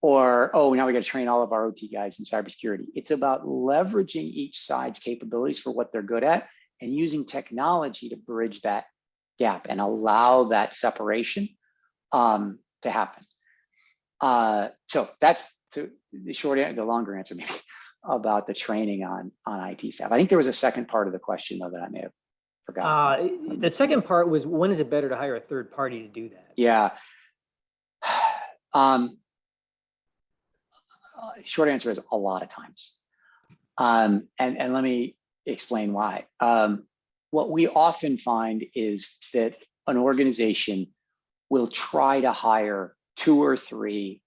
or, oh, now we got to train all of our OT guys in cybersecurity. It's about leveraging each side's capabilities for what they're good at and using technology to bridge that gap and allow that separation to happen. So that's the longer answer maybe about the training on IT staff. I think there was a second part of the question though that I may have forgotten. The second part was, when is it better to hire a third party to do that? Yeah. Short answer is a lot of times. And let me explain why. What we often find is that an organization will try to hire 2 or 3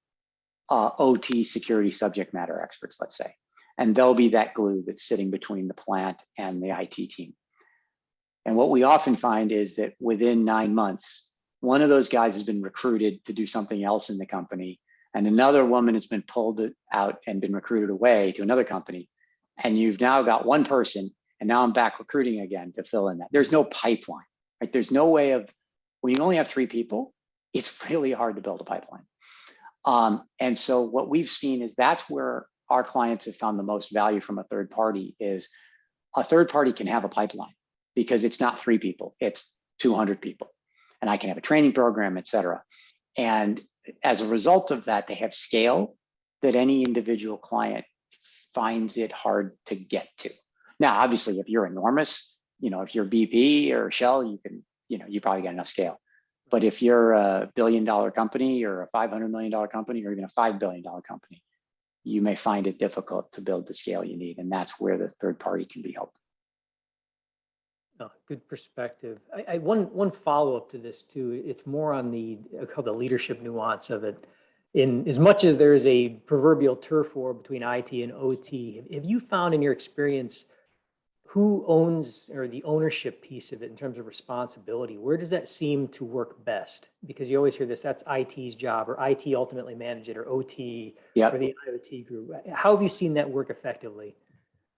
OT security subject matter experts, let's say, and they'll be that glue that's sitting between the plant and the IT team. And what we often find is that within 9 months, one of those guys has been recruited to do something else in the company, and another woman has been pulled out and been recruited away to another company. And you've now got one person, and now I'm back recruiting again to fill in that. There's no pipeline, right? There's no way of, when you only have 3 people, it's really hard to build a pipeline. And so what we've seen is that's where our clients have found the most value from a third party. Is a third party can have a pipeline because it's not 3 people, it's 200 people. And I can have a training program, et cetera. And as a result of that, they have scale that any individual client finds it hard to get to. Now, obviously, if you're enormous, if you're BP or Shell, you can, you probably got enough scale. But if you're a $1 billion company or a $500 million company or even a $5 billion company, you may find it difficult to build the scale you need. And that's where the third party can be helpful. Oh, good perspective. One follow-up to this too. It's more on the leadership nuance of it. In as much as there is a proverbial turf war between IT and OT, have you found in your experience who owns, or the ownership piece of it in terms of responsibility? Where does that seem to work best? Because you always hear this, that's IT's job, or IT ultimately manage it, or OT, or the IoT group. How have you seen that work effectively?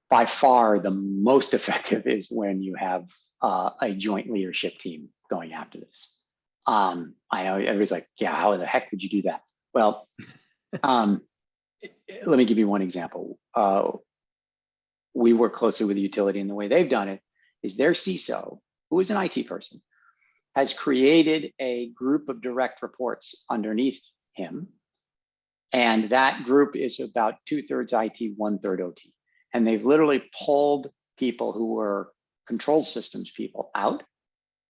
By far, the most effective is when you have a joint leadership team going after this. I know everybody's like, yeah, how the heck would you do that? Well, let me give you one example. We work closely with the utility, and the way they've done it is their CISO, who is an IT person, has created a group of direct reports underneath him. And that group is about 2/3 IT, 1/3 OT. And they've literally pulled people who were control systems people out.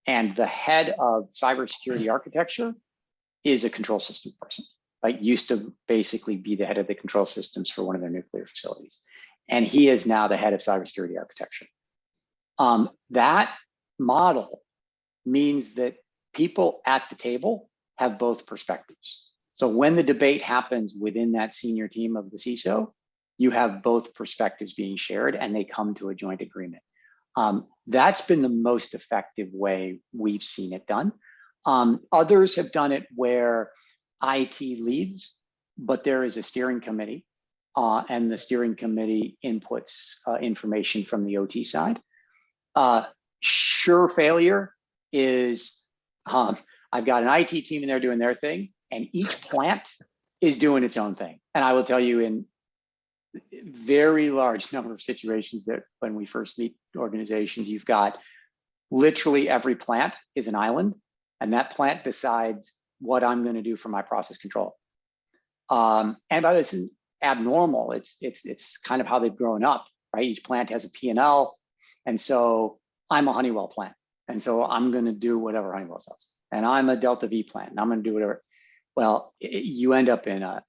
And the head of cybersecurity architecture is a control system person, like used to basically be the head of the control systems for one of their nuclear facilities. And he is now the head of cybersecurity architecture. That model means that people at the table have both perspectives. So when the debate happens within that senior team of the CISO, you have both perspectives being shared and they come to a joint agreement. That's been the most effective way we've seen it done. Others have done it where IT leads, but there is a steering committee and the steering committee inputs information from the OT side. Sure failure is I've got an IT team and they're doing their thing, and each plant is doing its own thing. And I will tell you, in very large number of situations that when we first meet organizations, you've got literally every plant is an island, and that plant decides what I'm going to do for my process control. And by this is abnormal. It's kind of how they've grown up, right? Each plant has a P&L, and so I'm a Honeywell plant, and so I'm going to do whatever Honeywell says, and I'm a Delta V plant, and I'm going to do whatever. Well, you end up in a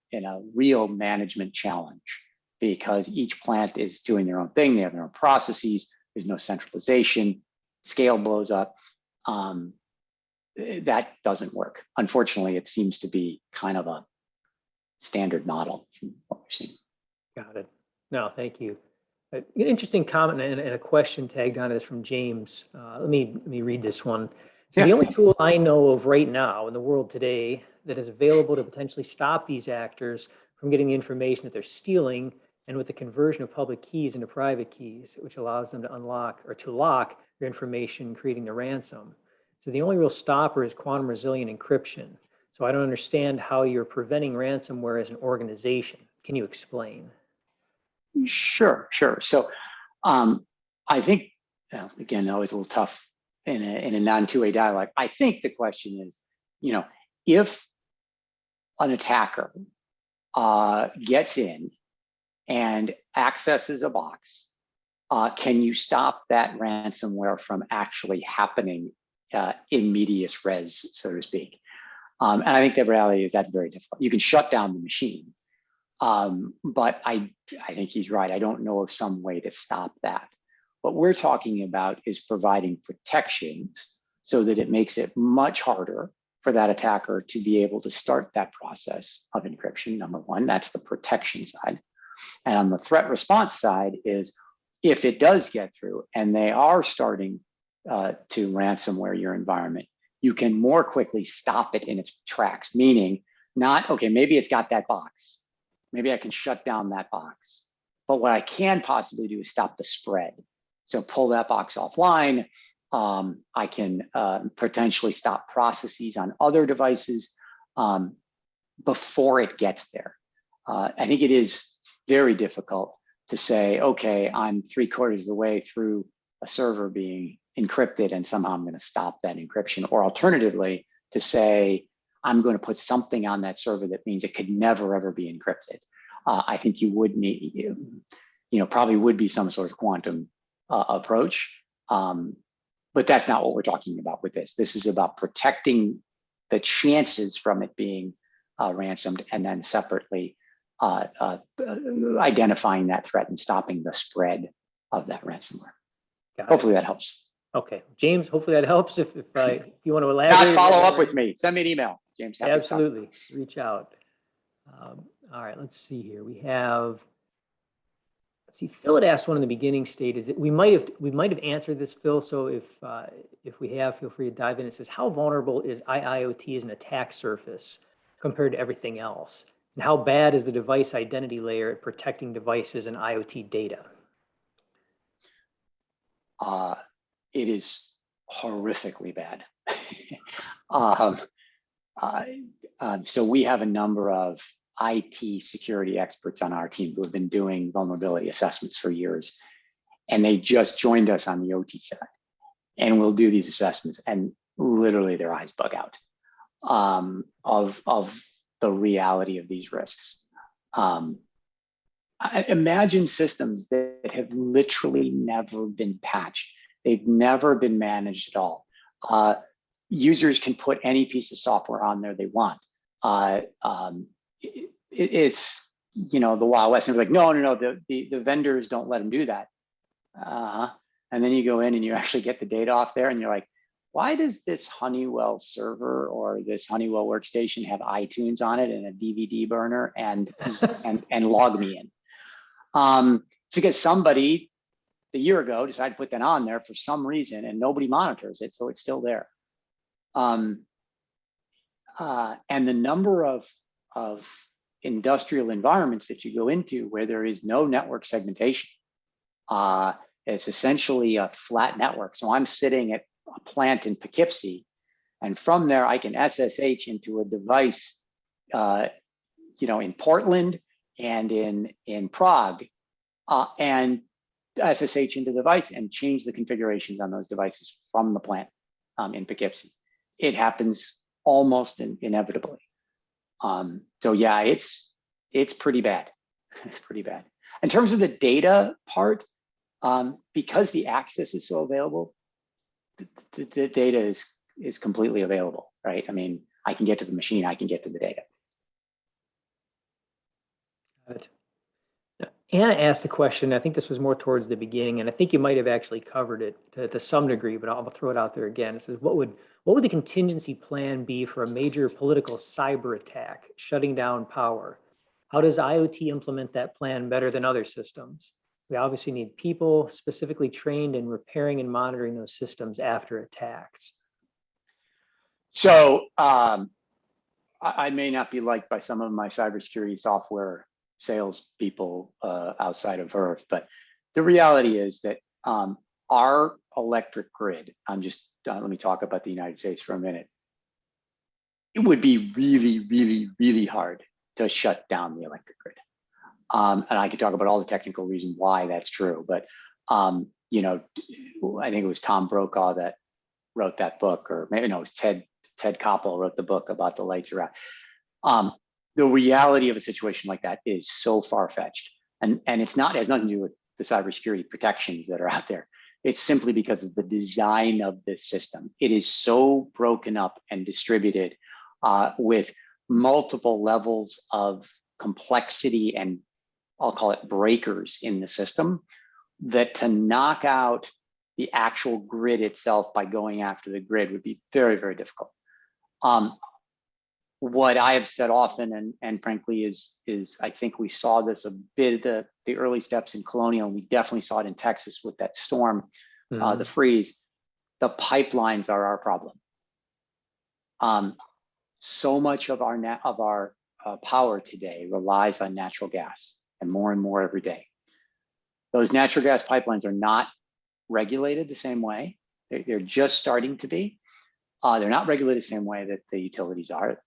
real management challenge because each plant is doing their own thing. They have their own processes. There's no centralization. Scale blows up. That doesn't work. Unfortunately, it seems to be kind of a standard model from what we've seen. Got it. No, thank you. An interesting comment and a question tagged on this from James. Let me read this one. So the only tool I know of right now in the world today that is available to potentially stop these actors from getting the information that they're stealing, and with the conversion of public keys into private keys, which allows them to unlock or to lock their information, creating the ransom. So the only real stopper is quantum resilient encryption. So I don't understand how you're preventing ransomware as an organization. Can you explain? Sure, sure. So I think, again, always a little tough in a non-two-way dialogue. I think the question is, if an attacker gets in and accesses a box, can you stop that ransomware from actually happening in medias res, so to speak? And I think the reality is that's very difficult. You can shut down the machine, but I think he's right. I don't know of some way to stop that. What we're talking about is providing protections so that it makes it much harder for that attacker to be able to start that process of encryption. Number one, that's the protection side. And on the threat response side is if it does get through and they are starting to ransomware your environment, you can more quickly stop it in its tracks, meaning not, okay, maybe it's got that box. Maybe I can shut down that box. But what I can possibly do is stop the spread. So pull that box offline. I can potentially stop processes on other devices before it gets there. I think it is very difficult to say, okay, I'm 3/4 of the way through a server being encrypted and somehow I'm going to stop that encryption. Or alternatively, to say, I'm going to put something on that server that means it could never, ever be encrypted. I think you would need, probably would be some sort of quantum approach. But that's not what we're talking about with this. This is about protecting the chances from it being ransomed, and then separately identifying that threat and stopping the spread of that ransomware. Hopefully that helps. Okay, James, hopefully that helps. If you want to elaborate. Follow up with me. Send me an email, James. Absolutely, reach out. All right, let's see here. Let's see, Phil had asked one in the beginning state, is that we might have answered this, Phil. So if we have, feel free to dive in. It says, how vulnerable is IIoT as an attack surface compared to everything else? And how bad is the device identity layer at protecting devices and IoT data? It is horrifically bad. So we have a number of IT security experts on our team who have been doing vulnerability assessments for years, and they just joined us on the OT side. And we'll do these assessments, and literally their eyes bug out of the reality of these risks. Imagine systems that have literally never been patched. They've never been managed at all. Users can put any piece of software on there they want. It's the Wild West. And it's like, no, the vendors don't let them do that. And then you go in and you actually get the data off there, and you're like, why does this Honeywell server or this Honeywell workstation have iTunes on it and a DVD burner and log me in? It's because somebody a year ago decided to put that on there for some reason, and nobody monitors it, so it's still there. And the number of industrial environments that you go into where there is no network segmentation, it's essentially a flat network. So I'm sitting at a plant in Poughkeepsie, and from there I can SSH into a device, in Portland and in Prague, and SSH into the device and change the configurations on those devices from the plant in Poughkeepsie. It happens almost inevitably. So yeah, it's pretty bad. It's pretty bad. In terms of the data part, because the access is so available, the data is completely available, right? I mean, I can get to the machine, I can get to the data. Good. Anna asked a question. I think this was more towards the beginning, and I think you might have actually covered it to some degree, but I'll throw it out there again. It says, what would the contingency plan be for a major political cyber attack, shutting down power? How does IoT implement that plan better than other systems? We obviously need people specifically trained in repairing and monitoring those systems after attacks. So I may not be liked by some of my cybersecurity software salespeople outside of Verve, but the reality is that our electric grid, let me talk about the United States for a minute, it would be really, really, really hard to shut down the electric grid. And I could talk about all the technical reasons why that's true, but you know, I think it was Tom Brokaw that wrote that book, or maybe no, it was Ted Koppel wrote the book about the lights around. The reality of a situation like that is so far-fetched, and it has nothing to do with the cybersecurity protections that are out there. It's simply because of the design of this system. It is so broken up and distributed with multiple levels of complexity and I'll call it breakers in the system, that to knock out the actual grid itself by going after the grid would be very, very difficult. What I have said often, and frankly, is I think we saw this a bit at the early steps in Colonial, and we definitely saw it in Texas with that storm, the freeze. The pipelines are our problem. So much of our power today relies on natural gas, and more every day. Those natural gas pipelines are not regulated the same way. They're just starting to be. They're not regulated the same way that the utilities are.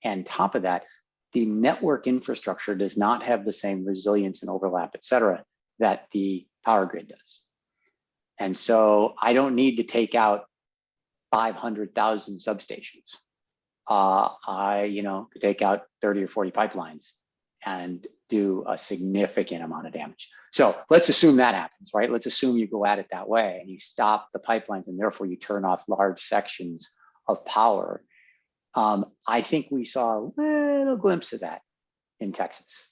And top of that, the network infrastructure does not have the same resilience and overlap, et cetera, that the power grid does. And so I don't need to take out 500,000 substations. I could take out 30 or 40 pipelines and do a significant amount of damage. So let's assume that happens, right? Let's assume you go at it that way and you stop the pipelines and therefore you turn off large sections of power. I think we saw a little glimpse of that in Texas.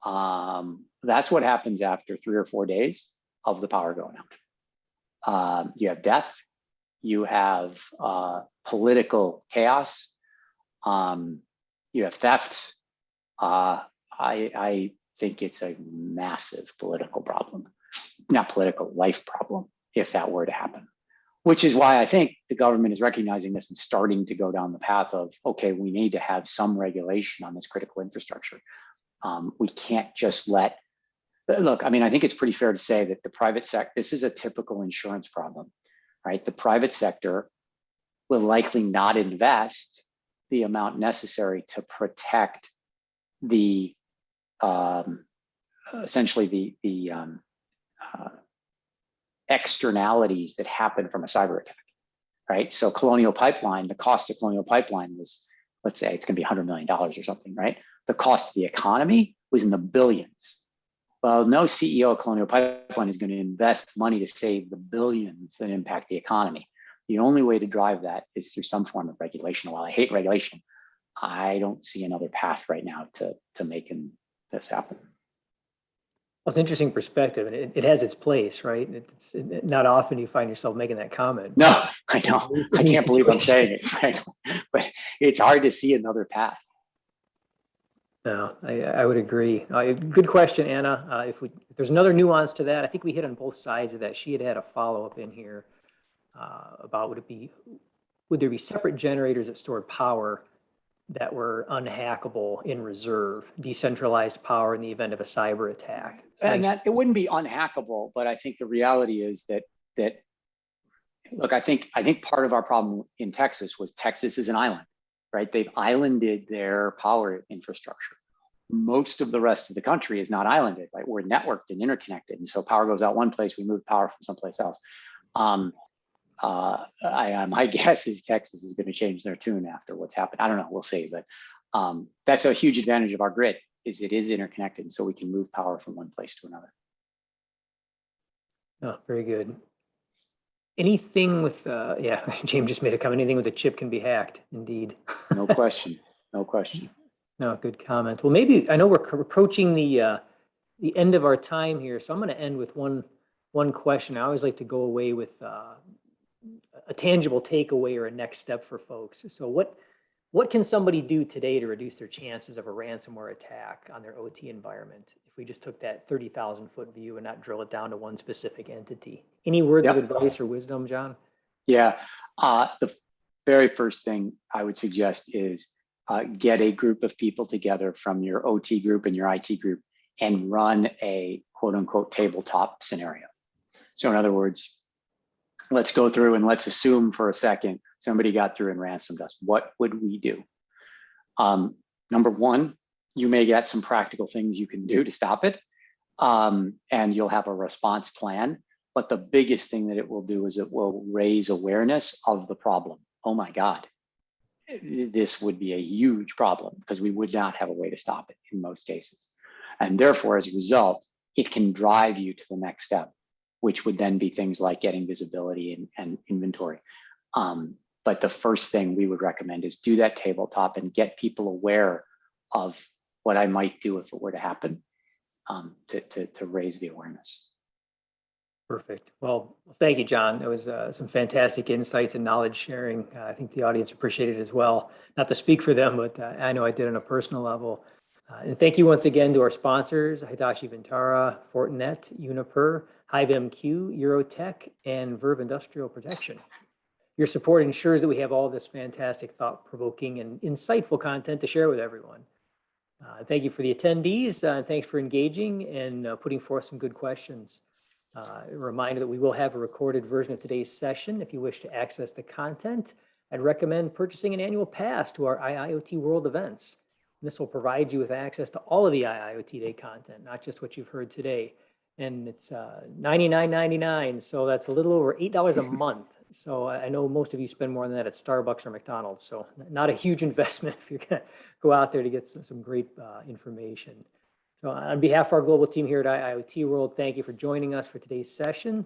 That's what happens after 3 or 4 days of the power going out. You have death, you have political chaos, you have theft. I think it's a massive political problem, not political, life problem, if that were to happen. Which is why I think the government is recognizing this and starting to go down the path of, okay, we need to have some regulation on this critical infrastructure. We can't just look, I mean, I think it's pretty fair to say that the private sector, this is a typical insurance problem, right? The private sector will likely not invest the amount necessary to protect the essentially the externalities that happen from a cyber attack, right? So Colonial Pipeline, the cost of Colonial Pipeline was, let's say it's gonna be $100 million or something, right? The cost of the economy was in the billions. Well, no CEO of Colonial Pipeline is gonna invest money to save the billions that impact the economy. The only way to drive that is through some form of regulation. While I hate regulation, I don't see another path right now to making this happen. Well, it's an interesting perspective, and it has its place, right? It's not often you find yourself making that comment. No, I know. I can't believe I'm saying it, frankly, but it's hard to see another path. No, I would agree. Good question, Anna. If there's another nuance to that, I think we hit on both sides of that. She had a follow-up in here about would there be separate generators that stored power that were unhackable in reserve, decentralized power in the event of a cyber attack? And that it wouldn't be unhackable, but I think the reality is that look, I think part of our problem in Texas was Texas is an island, right? They've islanded their power infrastructure. Most of the rest of the country is not islanded, right? We're networked and interconnected. And so power goes out one place, we move power from someplace else. My guess is Texas is going to change their tune after what's happened. I don't know, we'll see, but that's a huge advantage of our grid, is it is interconnected, so we can move power from one place to another. Oh, very good. Anything with, yeah, James just made a comment, anything with a chip can be hacked, indeed. No question, no question. No, good comment. Well, maybe, I know we're approaching the end of our time here, so I'm going to end with one question. I always like to go away with a tangible takeaway or a next step for folks. So what can somebody do today to reduce their chances of a ransomware attack on their OT environment? If we just took that 30,000 foot view and not drill it down to one specific entity. Any words of advice or wisdom, John? Yeah, the very first thing I would suggest is get a group of people together from your OT group and your IT group and run a quote unquote tabletop scenario. So in other words, let's go through and let's assume for a second somebody got through and ransomed us. What would we do? Number one, you may get some practical things you can do to stop it, and you'll have a response plan. But the biggest thing that it will do is it will raise awareness of the problem. Oh my God, this would be a huge problem because we would not have a way to stop it in most cases. And therefore, as a result, it can drive you to the next step, which would then be things like getting visibility and inventory. But the first thing we would recommend is do that tabletop and get people aware of what I might do if it were to happen, to raise the awareness. Perfect. Well, thank you, John. That was some fantastic insights and knowledge sharing. I think the audience appreciated it as well. Not to speak for them, but I know I did on a personal level. And thank you once again to our sponsors, Hitachi Vantara, Fortinet, Uniper, HiveMQ, Eurotech, and Verve Industrial Protection. Your support ensures that we have all this fantastic, thought-provoking, and insightful content to share with everyone. Thank you for the attendees. Thanks for engaging and putting forth some good questions. A reminder that we will have a recorded version of today's session. If you wish to access the content, I'd recommend purchasing an annual pass to our IIoT World events. This will provide you with access to all of the IIoT Day content, not just what you've heard today. And it's $99.99, so that's a little over $8 a month. So I know most of you spend more than that at Starbucks or McDonald's, so not a huge investment if you're going to go out there to get some great information. So on behalf of our global team here at IIoT World, thank you for joining us for today's session.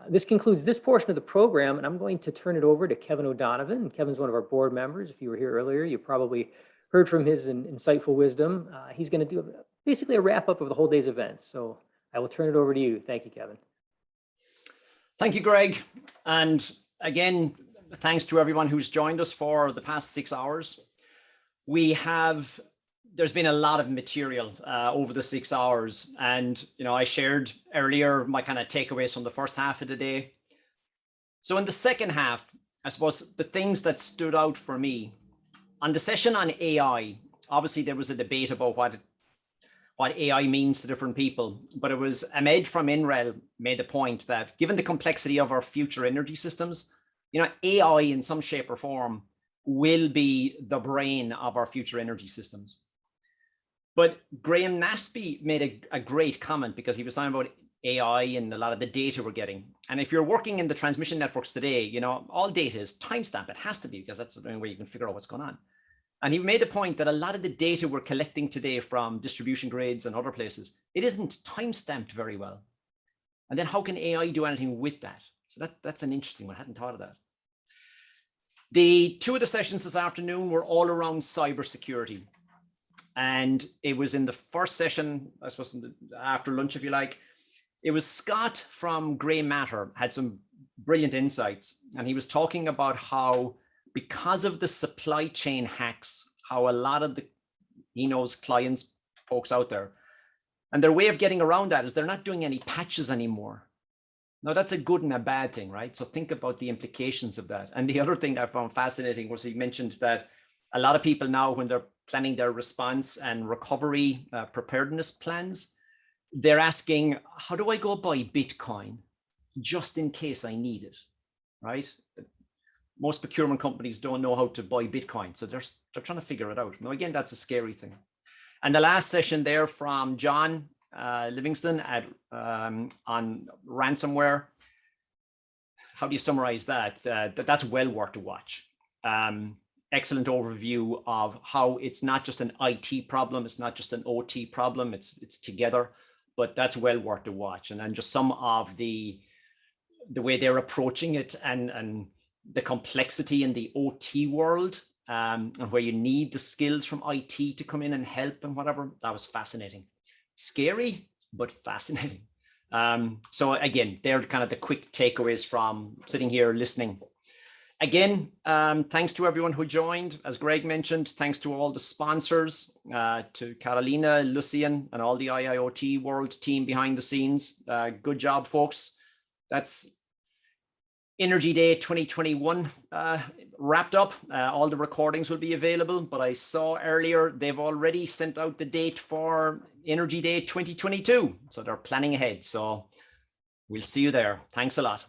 This concludes this portion of the program, and I'm going to turn it over to Kevin O'Donovan. Kevin's one of our board members. If you were here earlier, you probably heard from his insightful wisdom. He's going to do basically a wrap up of the whole day's events. So I will turn it over to you. Thank you, Kevin. Thank you, Greg. And again, thanks to everyone who's joined us for the past 6 hours. There's been a lot of material over the 6 hours. And, I shared earlier my kind of takeaways from the first half of the day. So in the second half, I suppose the things that stood out for me on the session on AI, obviously there was a debate about what AI means to different people, but it was Ahmed from INREL made the point that given the complexity of our future energy systems, AI in some shape or form will be the brain of our future energy systems. But Graham Nasby made a great comment because he was talking about AI and a lot of the data we're getting. And if you're working in the transmission networks today, all data is timestamped. It has to be, because that's the only way you can figure out what's going on. And he made the point that a lot of the data we're collecting today from distribution grids and other places, it isn't time-stamped very well. And then how can AI do anything with that? So that's an interesting one. I hadn't thought of that. The two of the sessions this afternoon were all around cybersecurity. And it was in the first session, I suppose after lunch, if you like, it was Scott from Grey Matter had some brilliant insights. And he was talking about how, because of the supply chain hacks, how a lot of he knows clients, folks out there, and their way of getting around that is they're not doing any patches anymore. Now that's a good and a bad thing, right? So think about the implications of that. And the other thing I found fascinating was he mentioned that a lot of people now, when they're planning their response and recovery preparedness plans, they're asking, how do I go buy Bitcoin just in case I need it, right? Most procurement companies don't know how to buy Bitcoin. So they're trying to figure it out. Now, again, that's a scary thing. And the last session there from John Livingston on ransomware. How do you summarize that? That's well worth to watch. Excellent overview of how it's not just an IT problem. It's not just an OT problem. It's together, but that's well worth to watch. And then just some of the way they're approaching it and the complexity in the OT world, and where you need the skills from IT to come in and help and whatever. That was fascinating. Scary, but fascinating. So again, they're kind of the quick takeaways from sitting here listening. Again, thanks to everyone who joined. As Greg mentioned, thanks to all the sponsors, to Carolina, Lucian, and all the IIoT World team behind the scenes. Good job, folks. That's Energy Day 2021 wrapped up. All the recordings will be available, but I saw earlier they've already sent out the date for Energy Day 2022. So they're planning ahead. So we'll see you there. Thanks a lot.